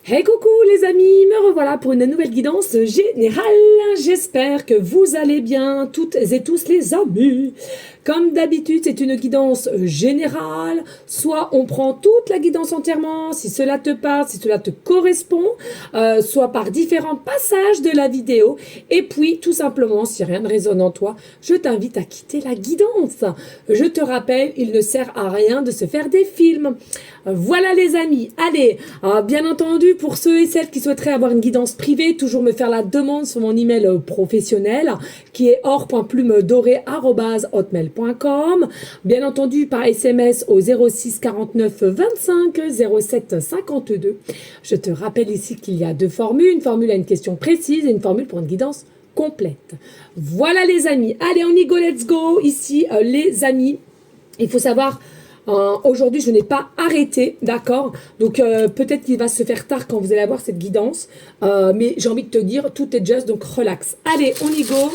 Hey coucou les amis, me revoilà pour une nouvelle guidance générale. J'espère que vous allez bien toutes et tous les amis. Comme d'habitude, c'est une guidance générale. Soit on prend toute la guidance entièrement, si cela te parle, si cela te correspond, soit par différents passages de la vidéo. Et puis, tout simplement, si rien ne résonne en toi, je t'invite à quitter la guidance. Je te rappelle, il ne sert à rien de se faire des films. Voilà les amis, allez, bien entendu pour ceux et celles qui souhaiteraient avoir une guidance privée, toujours me faire la demande sur mon email professionnel qui est or.plumedorée@hotmail.com. Bien entendu par SMS au 06 49 25 07 52. Je te rappelle ici qu'il y a deux formules, une formule à une question précise et une formule pour une guidance complète. Voilà les amis, allez on y go, let's go. Ici les amis, il faut savoir... aujourd'hui, je n'ai pas arrêté, d'accord. Donc, peut-être qu'il va se faire tard quand vous allez avoir cette guidance. Mais j'ai envie de te dire, tout est juste, donc relax. Allez, on y go.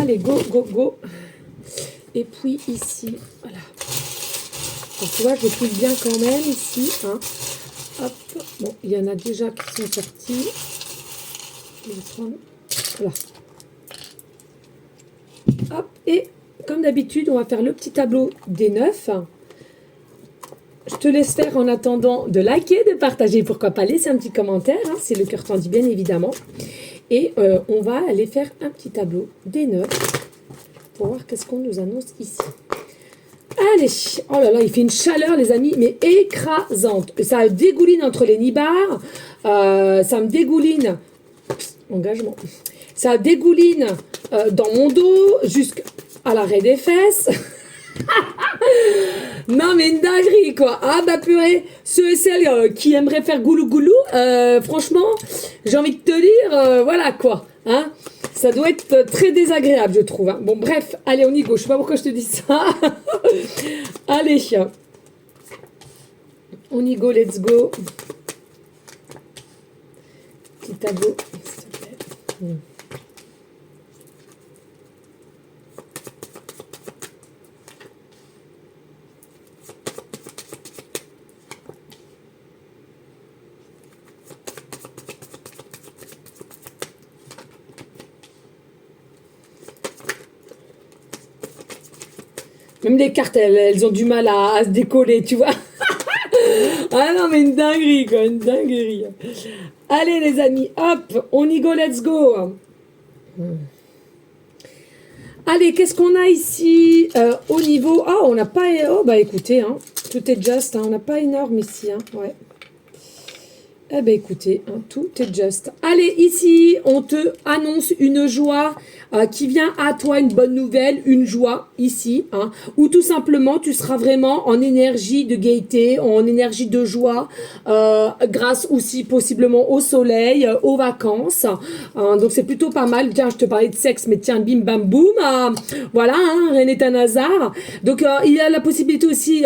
Allez, go, go, go. Et puis ici, voilà. Donc, tu vois, je fouille bien quand même ici. Hein. Hop. Bon, il y en a déjà qui sont sortis. Je vais prendre. Voilà. Hop, et comme d'habitude, on va faire le petit tableau des 9. Je te laisse faire en attendant de liker, de partager, pourquoi pas laisser un petit commentaire, hein, si le cœur t'en dit bien évidemment. Et on va aller faire un petit tableau des 9 pour voir qu'est-ce qu'on nous annonce ici. Allez, oh là là, il fait une chaleur les amis, mais écrasante. Ça dégouline entre les nibards, ça me dégouline, engagement. Ça dégouline dans mon dos jusqu'à l'arrêt des fesses. Non mais une dinguerie quoi. Ah bah purée, ceux et celles qui aimeraient faire goulou goulou, franchement, j'ai envie de te dire, voilà quoi. Hein, ça doit être très désagréable je trouve. Hein. Bon bref, allez on y go, je sais pas pourquoi je te dis ça. Allez, on y go, let's go. Petit tableau, s'il te plaît. Même les cartes, elles ont du mal à se décoller, tu vois. Ah non, mais une dinguerie, quoi, une dinguerie. Allez, les amis, hop, on y go, let's go. Allez, qu'est-ce qu'on a ici au niveau... Ah, on n'a pas... Oh, bah écoutez, hein, tout est just, hein, on n'a pas énorme ici, hein, ouais. Eh bien, écoutez, hein, tout est just. Allez, ici, on te annonce une joie qui vient à toi, une bonne nouvelle, une joie, ici, hein, où tout simplement, tu seras vraiment en énergie de gaieté, en énergie de joie, grâce aussi possiblement au soleil, aux vacances. Donc, c'est plutôt pas mal. Tiens, je te parlais de sexe, mais tiens, bim, bam, boum. Voilà, hein, rien n'est un hasard. Donc, il y a la possibilité aussi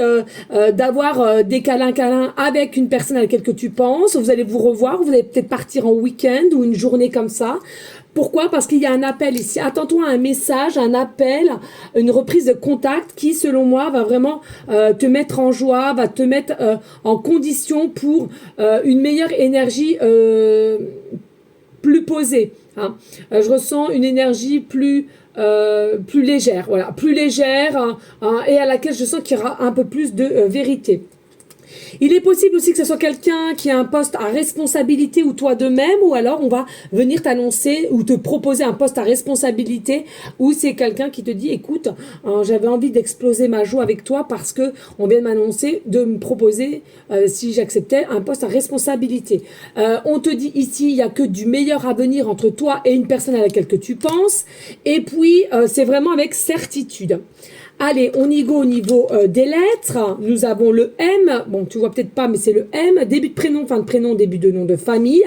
d'avoir des câlins avec une personne à laquelle tu penses. Vous allez vous revoir, vous allez peut-être partir en week-end ou une journée comme ça. Pourquoi? Parce qu'il y a un appel ici. Attends-toi à un message, un appel, une reprise de contact qui, selon moi, va vraiment te mettre en joie, va te mettre en condition pour une meilleure énergie plus posée. Hein. Je ressens une énergie plus légère, voilà, plus légère hein, et à laquelle je sens qu'il y aura un peu plus de vérité. Il est possible aussi que ce soit quelqu'un qui a un poste à responsabilité ou toi de même, ou alors on va venir t'annoncer ou te proposer un poste à responsabilité, ou c'est quelqu'un qui te dit écoute, j'avais envie d'exploser ma joie avec toi parce que on vient de m'annoncer de me proposer si j'acceptais un poste à responsabilité. On te dit ici il y a que du meilleur à venir entre toi et une personne à laquelle que tu penses, et puis c'est vraiment avec certitude. Allez, on y go au niveau des lettres. Nous avons le M. Bon, tu vois peut-être pas, mais c'est le M. Début de prénom, fin de prénom, début de nom de famille.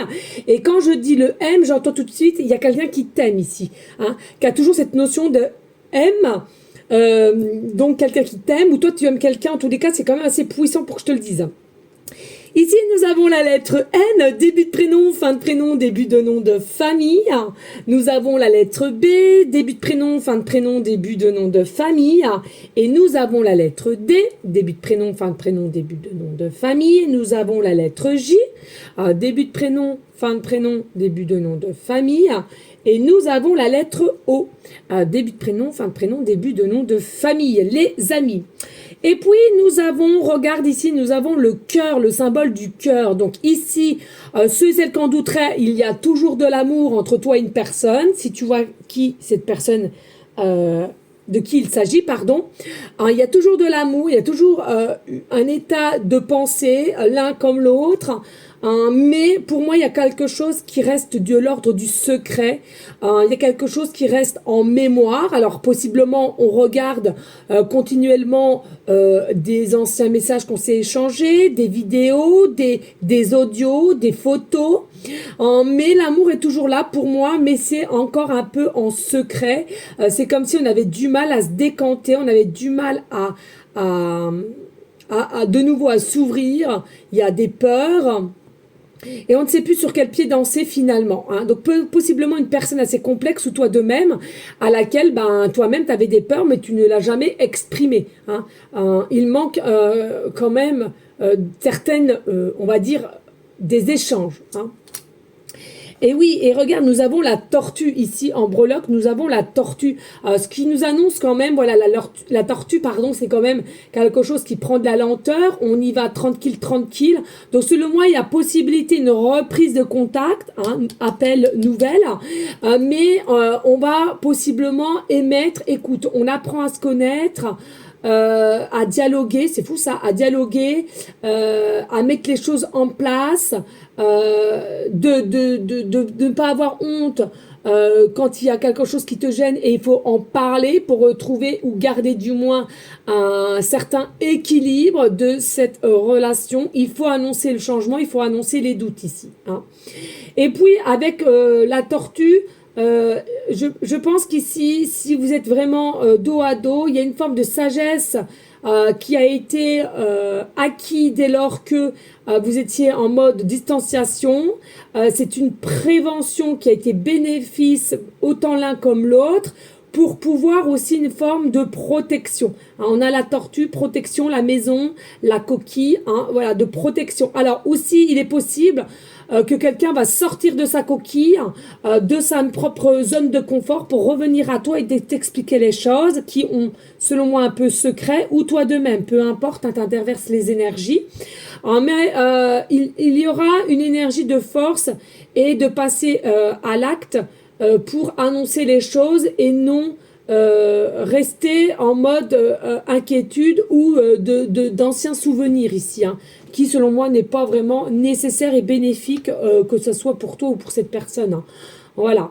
Et quand je dis le M, j'entends tout de suite, il y a quelqu'un qui t'aime ici. Hein, qui a toujours cette notion de M. Donc, quelqu'un qui t'aime ou toi, tu aimes quelqu'un. En tous les cas, c'est quand même assez puissant pour que je te le dise. Ici, nous avons la lettre N, début de prénom, fin de prénom, début de nom de famille. Nous avons la lettre B, début de prénom, fin de prénom, début de nom de famille. Et nous avons la lettre D, début de prénom, fin de prénom, début de nom de famille. Nous avons la lettre J, début de prénom, fin de prénom, début de nom de famille. Et nous avons la lettre O, début de prénom, fin de prénom, début de nom de famille, les amis. Et puis, nous avons, regarde ici, nous avons le cœur, le symbole du cœur. Donc ici, ceux et celles qui en douteraient, il y a toujours de l'amour entre toi et une personne. Si tu vois qui cette personne, de qui il s'agit, pardon. Il y a toujours de l'amour, il y a toujours un état de pensée, l'un comme l'autre. Mais pour moi, il y a quelque chose qui reste de l'ordre du secret. Il y a quelque chose qui reste en mémoire. Alors, possiblement, on regarde continuellement des anciens messages qu'on s'est échangés, des vidéos, des audios, des photos. Mais l'amour est toujours là pour moi, mais c'est encore un peu en secret. C'est comme si on avait du mal à se décanter, on avait du mal à de nouveau à s'ouvrir. Il y a des peurs. Et on ne sait plus sur quel pied danser finalement. Hein. Donc possiblement une personne assez complexe ou toi de même, à laquelle toi-même tu avais des peurs, mais tu ne l'as jamais exprimé. Hein. Il manque quand même certaines, on va dire, des échanges. Hein. Et oui, et regarde, nous avons la tortue ici en breloque, nous avons la tortue. Ce qui nous annonce quand même, voilà, la tortue, pardon, c'est quand même quelque chose qui prend de la lenteur. On y va tranquille, tranquille. Donc selon moi, il y a possibilité d'une reprise de contact, hein, appel nouvelle, mais on va possiblement émettre, écoute, on apprend à se connaître. À dialoguer, c'est fou ça, à dialoguer, à mettre les choses en place, de ne pas avoir honte quand il y a quelque chose qui te gêne et il faut en parler pour retrouver ou garder du moins un certain équilibre de cette relation. Il faut annoncer le changement, il faut annoncer les doutes ici. Hein. Et puis avec la tortue, je pense qu'ici, si vous êtes vraiment dos à dos, il y a une forme de sagesse qui a été acquis dès lors que vous étiez en mode distanciation. C'est une prévention qui a été bénéfice autant l'un comme l'autre pour pouvoir aussi une forme de protection. Hein, on a la tortue, protection, la maison, la coquille, hein, voilà, de protection. Alors aussi, il est possible que quelqu'un va sortir de sa coquille, de sa propre zone de confort pour revenir à toi et t'expliquer les choses qui ont, selon moi, un peu secret, ou toi de même, peu importe, hein, t'interverses les énergies. Mais il y aura une énergie de force et de passer à l'acte pour annoncer les choses et non rester en mode inquiétude ou d'anciens souvenirs ici, hein, qui selon moi n'est pas vraiment nécessaire et bénéfique que ce soit pour toi ou pour cette personne. Hein. Voilà.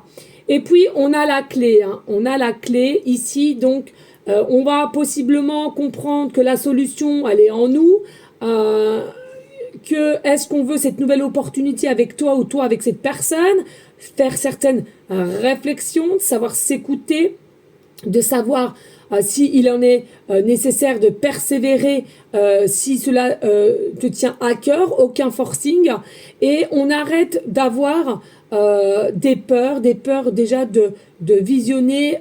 Et puis on a la clé, hein. On a la clé ici, donc on va possiblement comprendre que la solution elle est en nous. Que est-ce qu'on veut cette nouvelle opportunité avec toi ou toi avec cette personne, faire certaines réflexions, de savoir s'écouter, de savoir s'il en est nécessaire de persévérer, si cela te tient à cœur, aucun forcing, et on arrête d'avoir des peurs déjà de visionner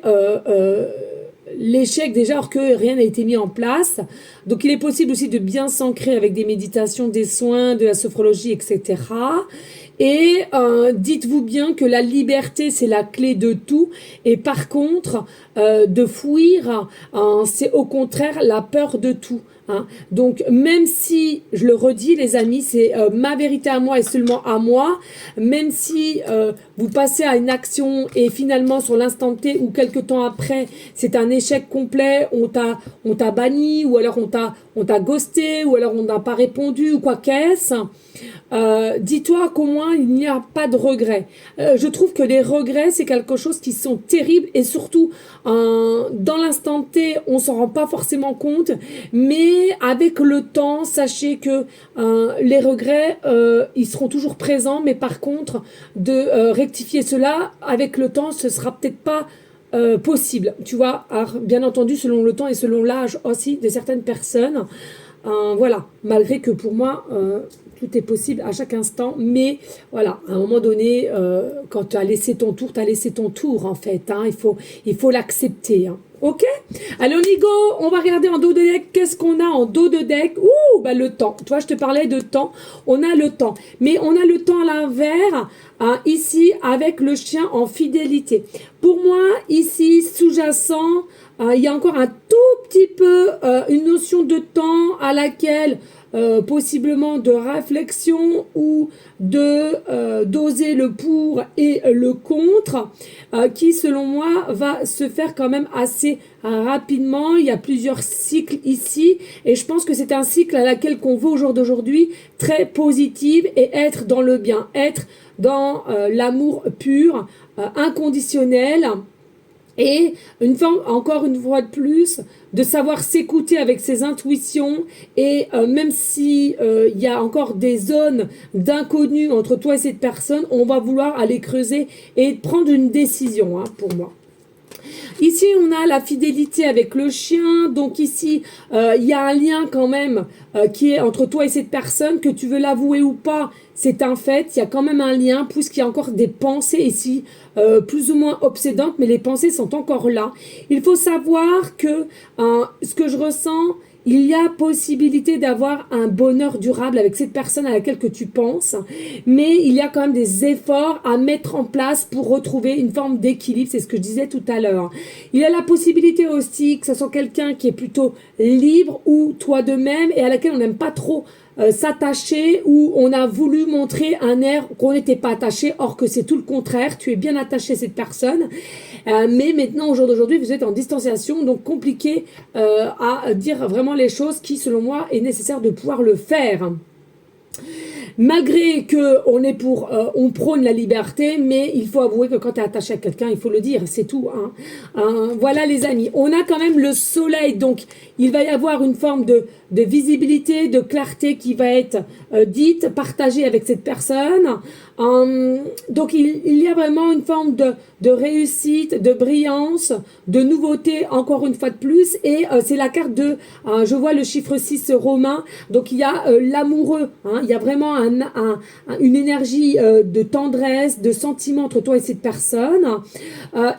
l'échec déjà alors que rien n'a été mis en place. Donc il est possible aussi de bien s'ancrer avec des méditations, des soins, de la sophrologie, etc. Et dites-vous bien que la liberté, c'est la clé de tout. Et par contre, de fuir, c'est au contraire la peur de tout. Hein. Donc même si, je le redis les amis, c'est ma vérité à moi et seulement à moi, même si vous passez à une action et finalement sur l'instant T ou quelques temps après, c'est un échec complet, on t'a banni ou alors on t'a ghosté ou alors on n'a pas répondu ou quoi qu'est-ce, dis-toi qu'au moins il n'y a pas de regrets. Je trouve que les regrets c'est quelque chose qui sont terribles et surtout dans l'instant T on s'en rend pas forcément compte, mais avec le temps sachez que les regrets ils seront toujours présents, mais par contre de rectifier cela avec le temps ce sera peut-être pas possible, tu vois. Alors, bien entendu selon le temps et selon l'âge aussi de certaines personnes. Voilà, malgré que pour moi, tout est possible à chaque instant, mais voilà, à un moment donné, quand tu as laissé ton tour, tu as laissé ton tour en fait, hein, il faut l'accepter. Hein. Ok. Allez, on y go. On va regarder en dos de deck. Qu'est-ce qu'on a en dos de deck? Ouh, bah le temps. Toi, je te parlais de temps. On a le temps. Mais on a le temps à l'envers, hein, ici, avec le chien en fidélité. Pour moi, ici, sous-jacent, il y a encore un tout petit peu une notion de temps à laquelle possiblement de réflexion ou de doser le pour et le contre qui selon moi va se faire quand même assez rapidement. Il y a plusieurs cycles ici et je pense que c'est un cycle à laquelle qu'on veut au jour d'aujourd'hui très positive et être dans le bien, être dans l'amour pur, inconditionnel. Et une forme, encore une fois de plus, de savoir s'écouter avec ses intuitions et même si il y a encore des zones d'inconnu entre toi et cette personne, on va vouloir aller creuser et prendre une décision, hein, pour moi. Ici, on a la fidélité avec le chien. Donc ici, il y a un lien quand même qui est entre toi et cette personne, que tu veux l'avouer ou pas. C'est un fait, il y a quand même un lien, puisqu'il y a encore des pensées ici, plus ou moins obsédantes, mais les pensées sont encore là. Il faut savoir que ce que je ressens, il y a possibilité d'avoir un bonheur durable avec cette personne à laquelle que tu penses, mais il y a quand même des efforts à mettre en place pour retrouver une forme d'équilibre, c'est ce que je disais tout à l'heure. Il y a la possibilité aussi que ce soit quelqu'un qui est plutôt libre ou toi de même et à laquelle on n'aime pas trop s'attacher, ou on a voulu montrer un air qu'on n'était pas attaché, or que c'est tout le contraire, tu es bien attaché à cette personne, mais maintenant au jour d'aujourd'hui vous êtes en distanciation, donc compliqué à dire vraiment les choses qui selon moi est nécessaire de pouvoir le faire. Malgré que on prône la liberté, mais il faut avouer que quand tu es attaché à quelqu'un, il faut le dire, c'est tout. Voilà les amis, on a quand même le soleil, donc il va y avoir une forme de visibilité, de clarté qui va être dite, partagée avec cette personne. Donc il y a vraiment une forme de réussite, de brillance, de nouveauté, encore une fois de plus, et c'est la carte de, je vois le chiffre 6 romain, donc il y a l'amoureux, hein, il y a vraiment une énergie de tendresse, de sentiment entre toi et cette personne,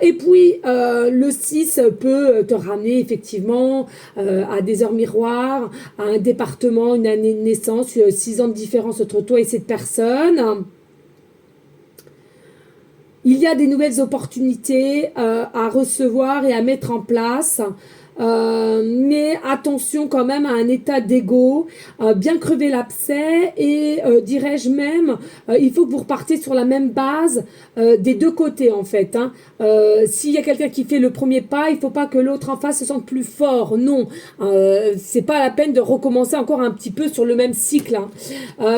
et puis le 6 peut te ramener effectivement à des heures miroirs, à un département, une année de naissance, 6 ans de différence entre toi et cette personne. Il y a des nouvelles opportunités à recevoir et à mettre en place. Mais attention quand même à un état d'ego, bien crever l'abcès et dirais-je même, il faut que vous repartez sur la même base des deux côtés en fait. Hein. S'il y a quelqu'un qui fait le premier pas, il ne faut pas que l'autre en face se sente plus fort. Non, c'est pas la peine de recommencer encore un petit peu sur le même cycle. Hein.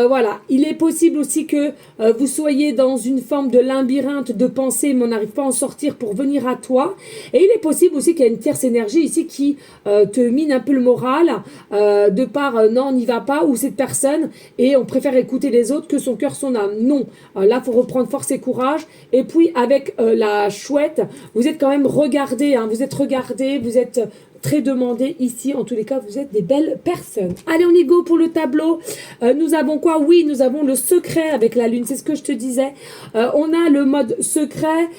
Voilà, il est possible aussi que vous soyez dans une forme de labyrinthe de pensée, mais on n'arrive pas à en sortir pour venir à toi. Et il est possible aussi qu'il y ait une tierce énergie ici qui te mine un peu le moral de par non on n'y va pas, ou cette personne et on préfère écouter les autres que son cœur son âme. Non, là faut reprendre force et courage, et puis avec la chouette vous êtes quand même regardé, hein, vous êtes regardé, vous êtes très demandé ici, en tous les cas vous êtes des belles personnes. Allez on y go pour le tableau. Nous avons quoi? Oui, nous avons le secret avec la lune, c'est ce que je te disais. On a le mode secret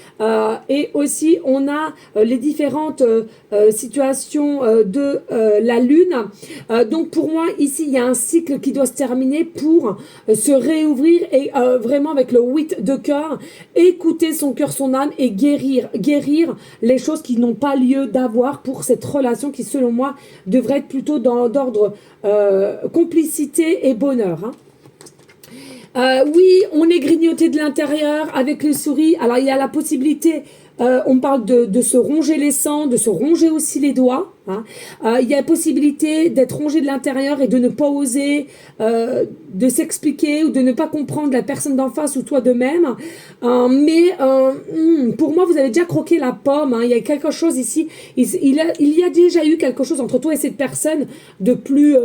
et aussi on a les différentes situations de la lune. Donc pour moi ici il y a un cycle qui doit se terminer pour se réouvrir et vraiment avec le 8 de cœur, écouter son cœur, son âme et guérir les choses qui n'ont pas lieu d'avoir pour cette relation qui selon moi devrait être plutôt d'ordre complicité et bonheur. Hein. Oui, on est grignoté de l'intérieur avec les souris. Alors il y a la possibilité, on parle de se ronger les sangs, de se ronger aussi les doigts. Hein. Il y a la possibilité d'être rongé de l'intérieur et de ne pas oser de s'expliquer ou de ne pas comprendre la personne d'en face ou toi de même. Mais pour moi, vous avez déjà croqué la pomme. Hein. Il y a quelque chose ici. Il y a déjà eu quelque chose entre toi et cette personne de plus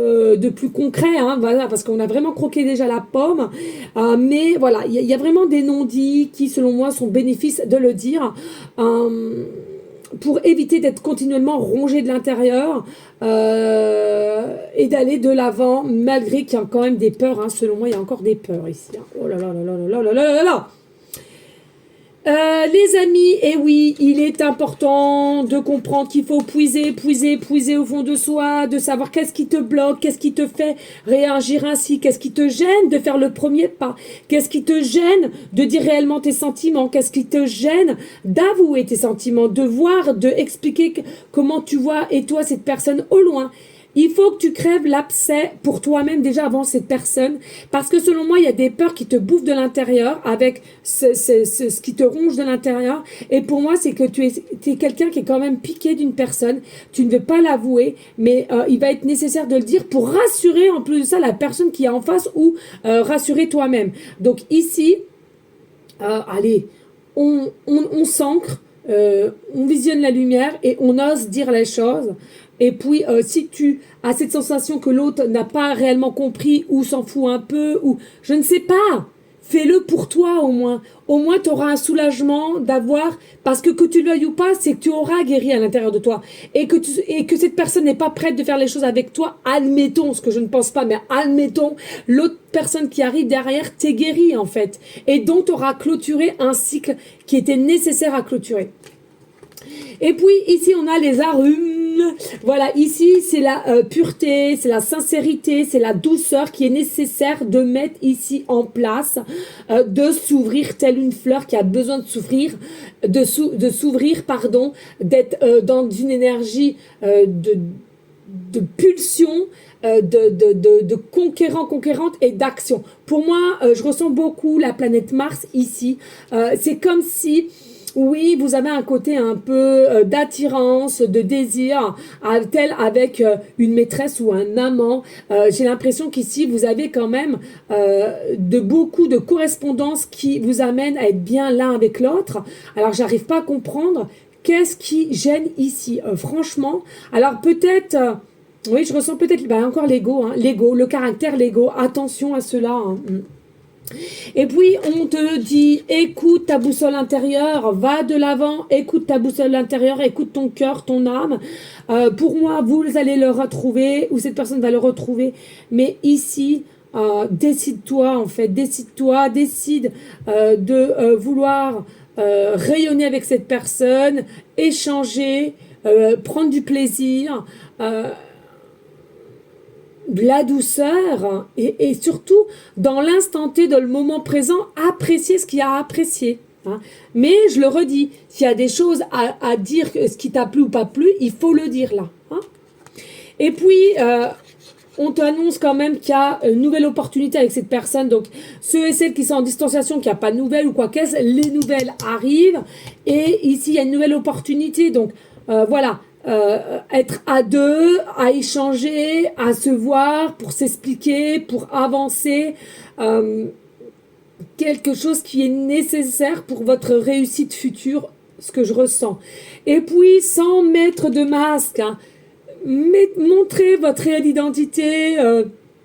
concret. Hein, voilà, parce qu'on a vraiment croqué déjà la pomme. Mais voilà, il y a vraiment des non-dits qui, selon moi, sont bénéfices de le dire. pour éviter d'être continuellement rongé de l'intérieur et d'aller de l'avant, malgré qu'il y a quand même des peurs. Hein. Selon moi, il y a encore des peurs ici. Hein. Oh là là là là là là là là là là. Les amis, et oui, il est important de comprendre qu'il faut puiser au fond de soi, de savoir qu'est-ce qui te bloque, qu'est-ce qui te fait réagir ainsi, qu'est-ce qui te gêne de faire le premier pas, qu'est-ce qui te gêne de dire réellement tes sentiments, qu'est-ce qui te gêne d'avouer tes sentiments, de voir, de expliquer comment tu vois et toi cette personne au loin. Il faut que tu crèves l'abcès pour toi-même déjà avant cette personne, parce que selon moi, il y a des peurs qui te bouffent de l'intérieur avec ce qui te ronge de l'intérieur. Et pour moi, c'est que tu es quelqu'un qui est quand même piqué d'une personne. Tu ne veux pas l'avouer, mais il va être nécessaire de le dire pour rassurer en plus de ça la personne qui est en face ou rassurer toi-même. Donc ici, allez, on s'ancre, on visionne la lumière et on ose dire les choses. Et puis, si tu as cette sensation que l'autre n'a pas réellement compris ou s'en fout un peu, ou je ne sais pas, fais-le pour toi au moins. Au moins, tu auras un soulagement d'avoir, parce que tu le veuilles ou pas, c'est que tu auras guéri à l'intérieur de toi. Et que cette personne n'est pas prête de faire les choses avec toi, admettons, ce que je ne pense pas, mais admettons, l'autre personne qui arrive derrière t'est guérie en fait. Et donc, tu auras clôturé un cycle qui était nécessaire à clôturer. Et puis ici on a les arums, voilà, ici c'est la pureté, c'est la sincérité, c'est la douceur qui est nécessaire de mettre ici en place, de s'ouvrir telle une fleur qui a besoin de s'ouvrir, de s'ouvrir, pardon, d'être dans une énergie de pulsion, de conquérante et d'action. Pour moi, je ressens beaucoup la planète Mars ici, c'est comme si... Oui, vous avez un côté un peu d'attirance, de désir, tel avec une maîtresse ou un amant. J'ai l'impression qu'ici, vous avez quand même beaucoup de correspondances qui vous amènent à être bien l'un avec l'autre. Alors, j'arrive pas à comprendre qu'est-ce qui gêne ici, franchement. Alors, peut-être... oui, je ressens peut-être encore l'ego, hein, l'ego, le caractère, l'ego. Attention à cela. Hein. Et puis on te dit écoute ta boussole intérieure, va de l'avant, écoute ta boussole intérieure, écoute ton cœur, ton âme. Pour moi, vous allez le retrouver ou cette personne va le retrouver. Mais ici, décide-toi en fait, décide de vouloir rayonner avec cette personne, échanger, prendre du plaisir. De la douceur et surtout dans l'instant T, dans le moment présent, apprécier ce qu'il y a à apprécier. Hein. Mais je le redis, s'il y a des choses à dire, ce qui t'a plu ou pas plu, il faut le dire là. Hein. Et puis, on t'annonce quand même qu'il y a une nouvelle opportunité avec cette personne. Donc, ceux et celles qui sont en distanciation, qui n'ont pas de nouvelles ou quoi qu'est-ce, les nouvelles arrivent. Et ici, il y a une nouvelle opportunité. Donc, voilà. Être à deux, à échanger, à se voir, pour s'expliquer, pour avancer, quelque chose qui est nécessaire pour votre réussite future, ce que je ressens. Et puis, sans mettre de masque, hein, montrez votre réelle identité,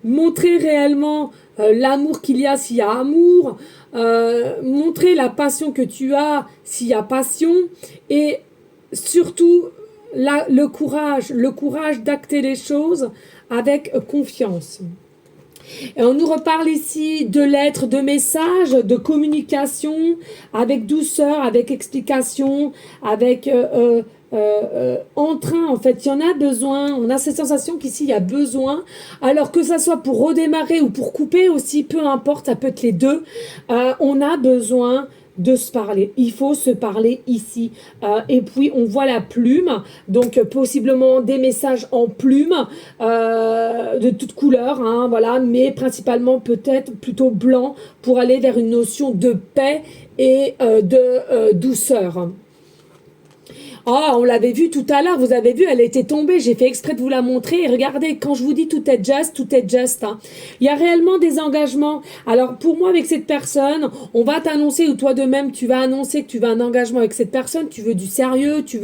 montrez réellement l'amour qu'il y a s'il y a amour, montrez la passion que tu as s'il y a passion, et surtout, le courage d'acter les choses avec confiance. Et on nous reparle ici de lettres, de messages, de communication, avec douceur, avec explication, avec entrain. En fait, il y en a besoin. On a cette sensation qu'ici, il y a besoin. Alors que ça soit pour redémarrer ou pour couper aussi, peu importe, ça peut être les deux. On a besoin de se parler. Il faut se parler ici. Et puis, on voit la plume. Donc, possiblement des messages en plume de toutes couleurs. Hein, voilà, mais principalement peut-être plutôt blanc pour aller vers une notion de paix et de douceur. Oh, on l'avait vu tout à l'heure, vous avez vu, elle était tombée, j'ai fait exprès de vous la montrer, et regardez, quand je vous dis tout est just, hein. Il y a réellement des engagements. Alors, pour moi, avec cette personne, on va t'annoncer, ou toi de même, tu vas annoncer que tu veux un engagement avec cette personne, tu veux du sérieux, tu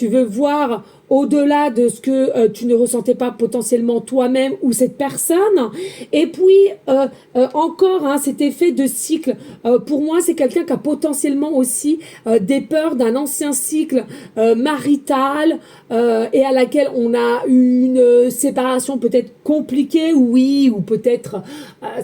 veux voir au-delà de ce que tu ne ressentais pas potentiellement toi-même ou cette personne. Et puis, encore, hein, cet effet de cycle, pour moi, c'est quelqu'un qui a potentiellement aussi des peurs d'un ancien cycle marital et à laquelle on a une séparation peut-être compliquée, oui, ou peut-être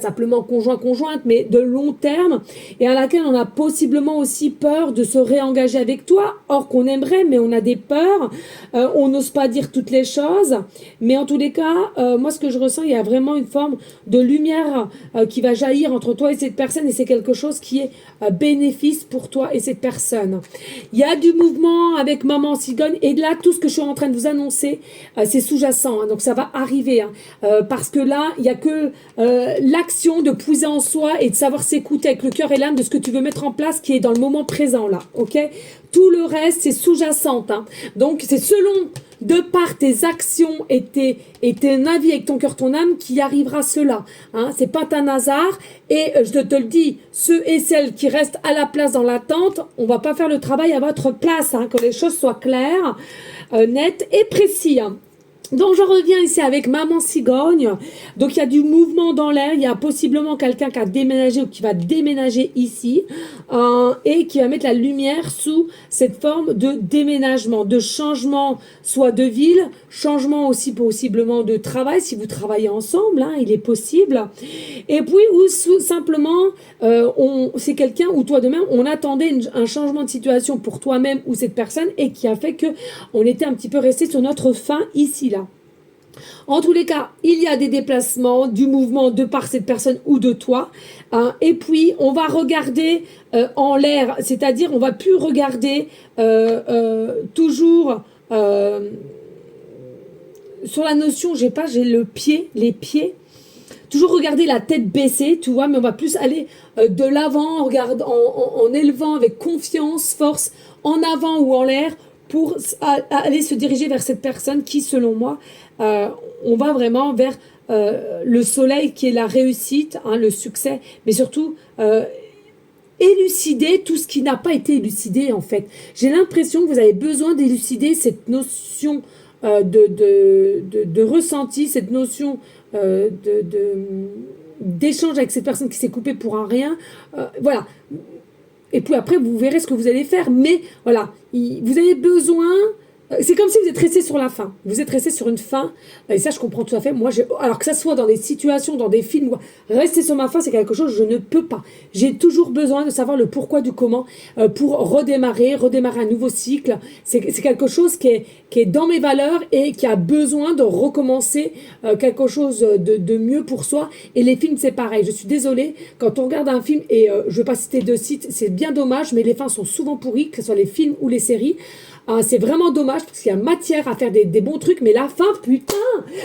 simplement conjointe, mais de long terme, et à laquelle on a possiblement aussi peur de se réengager avec toi, or qu'on aimerait, mais on a des peurs, on n'ose pas dire toutes les choses, mais en tous les cas, moi ce que je ressens, il y a vraiment une forme de lumière qui va jaillir entre toi et cette personne, et c'est quelque chose qui est bénéfice pour toi et cette personne. Il y a du mouvement avec Maman Cigogne, et là, tout ce que je suis en train de vous annoncer, c'est sous-jacent, hein, donc ça va arriver, hein, parce que là, il n'y a que l'action de puiser en soi et de savoir s'écouter avec le cœur et l'âme de ce que tu veux mettre en place qui est dans le moment présent, là, ok? Tout le reste, c'est sous-jacent, hein. Donc, c'est selon, de par tes actions et tes avis avec ton cœur, ton âme, qui arrivera cela, hein. C'est pas un hasard, et je te le dis, ceux et celles qui restent à la place dans l'attente, on va pas faire le travail à votre place, hein, que les choses soient claires, nettes et précises, hein. Donc je reviens ici avec Maman Cigogne. Donc il y a du mouvement dans l'air, il y a possiblement quelqu'un qui a déménagé ou qui va déménager ici et qui va mettre la lumière sous cette forme de déménagement, de changement, soit de ville, changement aussi possiblement de travail, si vous travaillez ensemble, hein, il est possible. Et puis ou simplement c'est quelqu'un ou toi de même, on attendait un changement de situation pour toi-même ou cette personne et qui a fait que on était un petit peu resté sur notre fin ici là. En tous les cas, il y a des déplacements, du mouvement de par cette personne ou de toi. Hein, et puis, on va regarder en l'air, c'est-à-dire on va plus regarder toujours sur la notion, j'ai le pied, les pieds. Toujours regarder la tête baissée, tu vois, mais on va plus aller de l'avant, en élevant avec confiance, force, en avant ou en l'air, pour aller se diriger vers cette personne qui, selon moi, on va vraiment vers le soleil qui est la réussite, hein, le succès, mais surtout élucider tout ce qui n'a pas été élucidé en fait. J'ai l'impression que vous avez besoin d'élucider cette notion de ressenti, cette notion d'échange avec cette personne qui s'est coupée pour un rien. Voilà. Et puis après, vous verrez ce que vous allez faire. Mais voilà, vous avez besoin... C'est comme si vous êtes resté sur la fin. Vous êtes resté sur une fin. Et ça, je comprends tout à fait. Moi, alors que ça soit dans des situations, dans des films, rester sur ma fin, c'est quelque chose que je ne peux pas. J'ai toujours besoin de savoir le pourquoi du comment pour redémarrer un nouveau cycle. C'est quelque chose qui est dans mes valeurs et qui a besoin de recommencer quelque chose de mieux pour soi. Et les films, c'est pareil. Je suis désolée, quand on regarde un film, et je ne vais pas citer de sites, c'est bien dommage, mais les fins sont souvent pourries, que ce soit les films ou les séries. C'est vraiment dommage parce qu'il y a matière à faire des bons trucs, mais la fin, putain,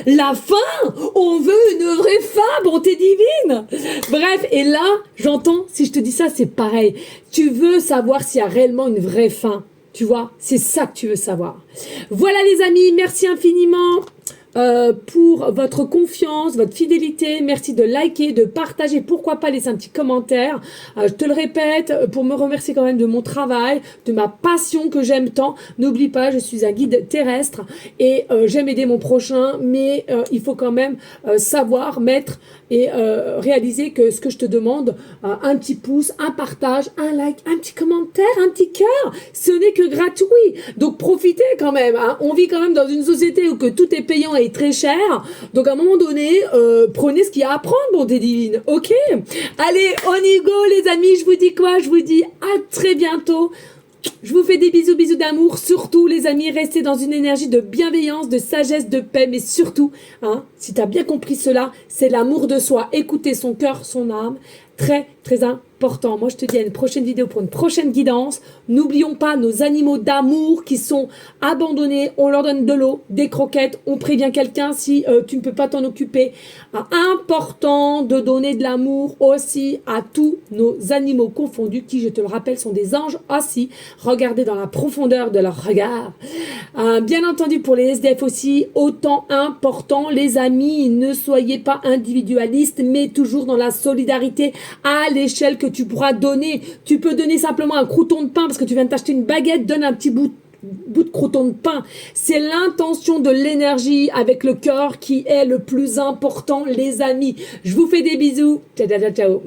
la fin, on veut une vraie fin, bonté divine. Bref, et là, j'entends, si je te dis ça, c'est pareil. Tu veux savoir s'il y a réellement une vraie fin, tu vois, c'est ça que tu veux savoir. Voilà les amis, merci infiniment. Pour votre confiance, votre fidélité. Merci de liker, de partager, pourquoi pas laisser un petit commentaire. Je te le répète, pour me remercier quand même de mon travail, de ma passion que j'aime tant. N'oublie pas, je suis un guide terrestre et j'aime aider mon prochain, mais il faut quand même savoir mettre et réaliser que ce que je te demande, un petit pouce, un partage, un like, un petit commentaire, un petit cœur, ce n'est que gratuit. Donc profitez quand même, hein. On vit quand même dans une société où que tout est payant et très cher. Donc à un moment donné, prenez ce qu'il y a à prendre, bonté divine. Ok? Allez, on y go les amis, je vous dis quoi? Je vous dis à très bientôt. Je vous fais des bisous, bisous d'amour. Surtout, les amis, restez dans une énergie de bienveillance, de sagesse, de paix. Mais surtout, hein, si tu as bien compris cela, c'est l'amour de soi. Écoutez son cœur, son âme. Très, très important. Moi, je te dis à une prochaine vidéo pour une prochaine guidance. N'oublions pas nos animaux d'amour qui sont abandonnés. On leur donne de l'eau, des croquettes. On prévient quelqu'un si tu ne peux pas t'en occuper. Important de donner de l'amour aussi à tous nos animaux confondus qui, je te le rappelle, sont des anges aussi. Regardez dans la profondeur de leur regard. Bien entendu, pour les SDF aussi, autant important, les amis, ne soyez pas individualistes, mais toujours dans la solidarité à l'échelle que tu pourras donner. Tu peux donner simplement un crouton de pain parce que tu viens de t'acheter une baguette, donne un petit bout bout de croûton de pain. C'est l'intention de l'énergie avec le cœur qui est le plus important, les amis. Je vous fais des bisous. Ciao, ciao, ciao.